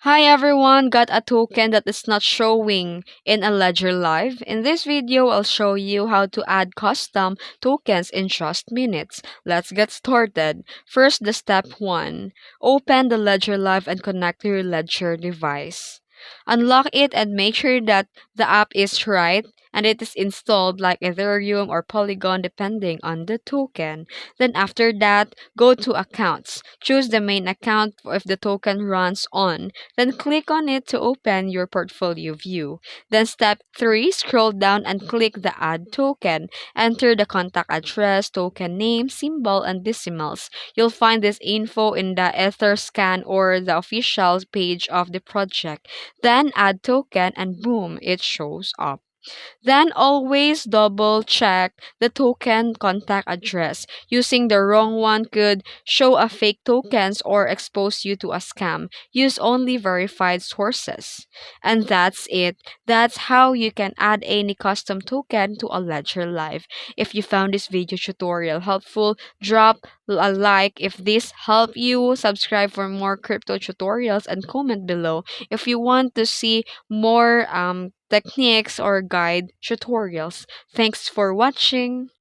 Hi everyone, got a token that is not showing in a ledger live. In this video, I'll show you how to add custom tokens in just minutes. Let's get started. First, the step 1. Open the ledger live and connect to your ledger device. Unlock it and make sure that the app is right and it is installed like Ethereum or Polygon depending on the token. Then after that, go to accounts. Choose the main account if the token runs on. Then click on it to open your portfolio view. Then step 3, scroll down and click the add token. Enter the contact address, token name, symbol, and decimals. You'll find this info in the Etherscan or the official page of the project. Then add token and boom, it shows up. Then always double check the token contact address. Using the wrong one could show a fake tokens or expose you to a scam. Use only verified sources. And that's it. That's how you can add any custom token to a Ledger Live. If you found this video tutorial helpful, drop a like if this helped you, subscribe for more crypto tutorials, and comment below if you want to see more techniques or guide tutorials. Thanks for watching.